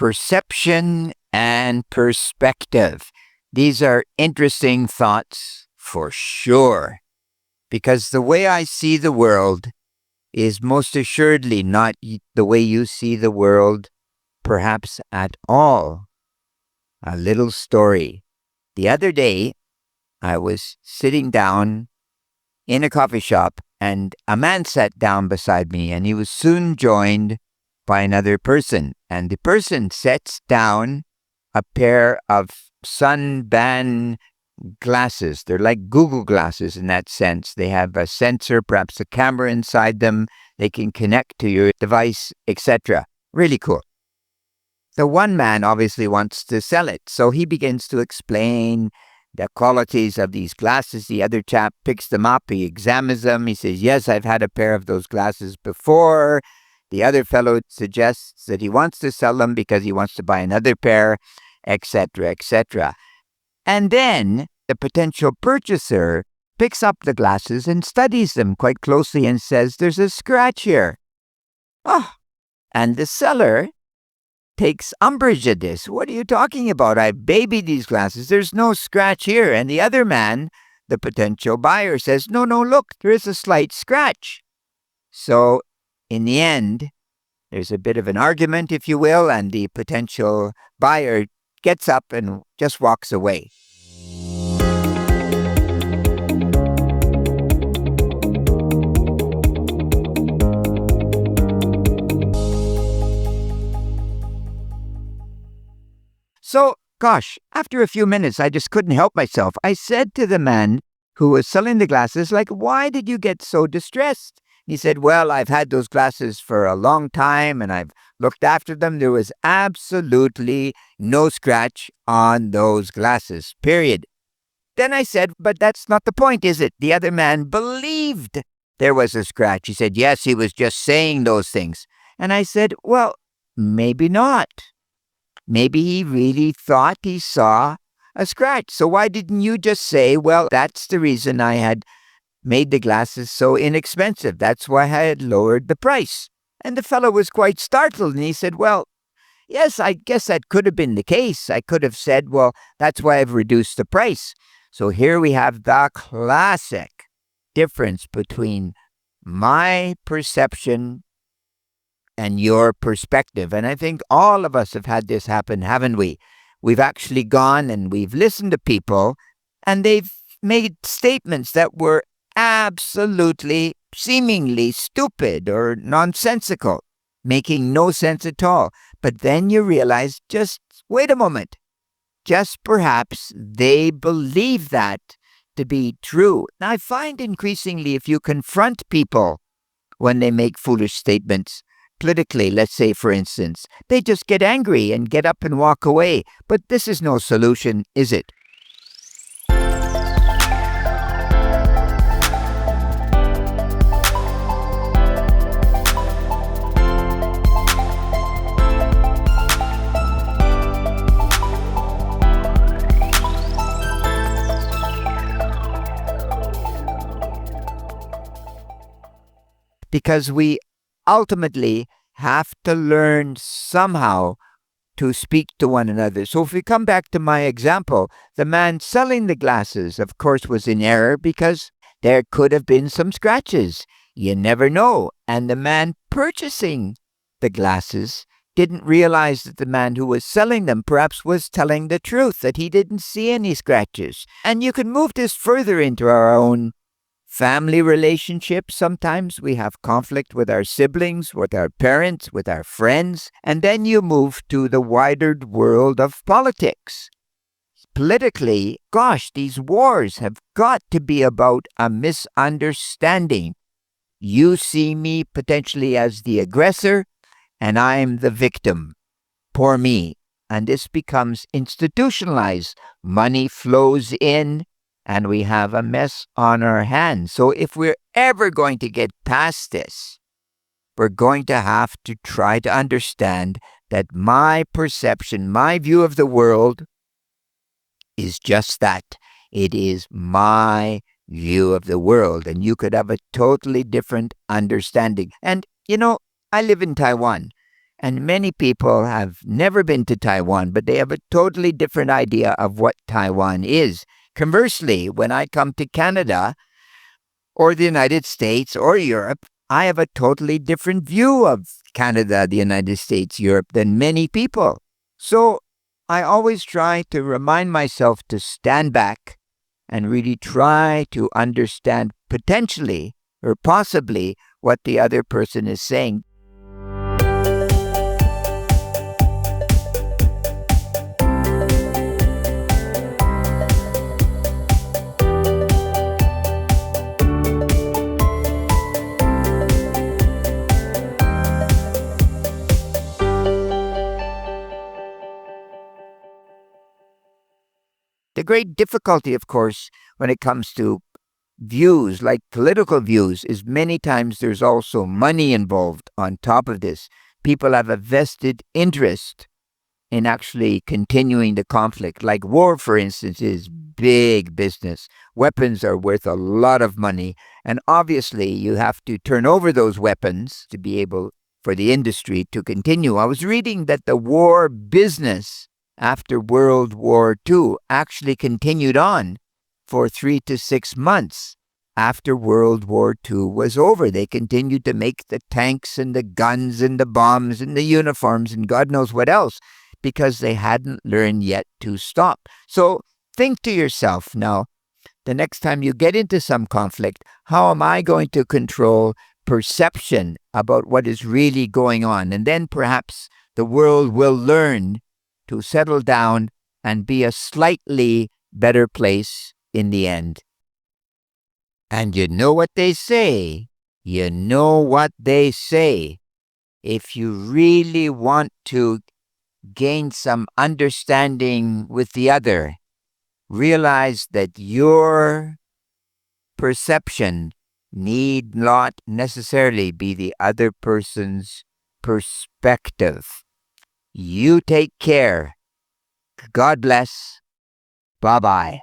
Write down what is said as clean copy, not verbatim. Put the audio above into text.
perception and perspective. These are interesting thoughts for sure, because the way I see the world is most assuredly not the way you see the world, perhaps at all. A little story. The other day, I was sitting down in a coffee shop, and a man sat down beside me, and he was soon joined by another person. And the person sets down a pair of sun-ban glasses. They're like Google glasses in that sense. They have a sensor, perhaps a camera inside them. They can connect to your device, etc. Really cool. The one man obviously wants to sell it, so he begins to explain the qualities of these glasses. The other chap picks them up, he examines them, he says, yes, I've had a pair of those glasses before. The other fellow suggests that he wants to sell them because he wants to buy another pair, etc., etc. And then the potential purchaser picks up the glasses and studies them quite closely and says, there's a scratch here. Oh, and the seller takes umbrage at this. What are you talking about? I babied these glasses. There's no scratch here. And the other man, the potential buyer, says, no, look, there is a slight scratch. So in the end, there's a bit of an argument, if you will, and the potential buyer gets up and just walks away. So, gosh, after a few minutes, I just couldn't help myself. I said to the man who was selling the glasses, why did you get so distressed? He said, well, I've had those glasses for a long time and I've looked after them. There was absolutely no scratch on those glasses, period. Then I said, but that's not the point, is it? The other man believed there was a scratch. He said, yes, he was just saying those things. And I said, well, maybe not. Maybe he really thought he saw a scratch. So why didn't you just say, well, that's the reason I had made the glasses so inexpensive. That's why I had lowered the price. And the fellow was quite startled, and he said, well, yes, I guess that could have been the case. I could have said, well, that's why I've reduced the price. So here we have the classic difference between my perception and your perspective. And I think all of us have had this happen, haven't we? We've actually gone and we've listened to people, and they've made statements that were absolutely, seemingly stupid or nonsensical, making no sense at all. But then you realize, just wait a moment, just perhaps they believe that to be true. Now, I find increasingly if you confront people when they make foolish statements, politically, let's say, for instance, they just get angry and get up and walk away. But this is no solution, is it? Because we ultimately have to learn somehow to speak to one another. So if we come back to my example, the man selling the glasses, of course, was in error because there could have been some scratches. You never know. And the man purchasing the glasses didn't realize that the man who was selling them perhaps was telling the truth, that he didn't see any scratches. And you can move this further into our own family relationships. Sometimes we have conflict with our siblings, with our parents, with our friends, and then you move to the wider world of politics. Politically, gosh, these wars have got to be about a misunderstanding. You see me potentially as the aggressor, and I'm the victim. Poor me. And this becomes institutionalized. Money flows in, and we have a mess on our hands. So if we're ever going to get past this, we're going to have to try to understand that my perception, my view of the world is just that. It is my view of the world. And you could have a totally different understanding. And, I live in Taiwan. And many people have never been to Taiwan, but they have a totally different idea of what Taiwan is. Conversely, when I come to Canada or the United States or Europe, I have a totally different view of Canada, the United States, Europe than many people. So I always try to remind myself to stand back and really try to understand potentially or possibly what the other person is saying. The great difficulty, of course, when it comes to views, like political views, is many times there's also money involved on top of this. People have a vested interest in actually continuing the conflict. Like war, for instance, is big business. Weapons are worth a lot of money. And obviously, you have to turn over those weapons to be able for the industry to continue. I was reading that the war business after World War II actually continued on for 3 to 6 months after World War II was over. They continued to make the tanks and the guns and the bombs and the uniforms and God knows what else because they hadn't learned yet to stop. So think to yourself now, the next time you get into some conflict, how am I going to control perception about what is really going on? And then perhaps the world will learn to settle down and be a slightly better place in the end. And you know what they say. You know what they say. If you really want to gain some understanding with the other, realize that your perception need not necessarily be the other person's perspective. You take care. God bless. Bye-bye.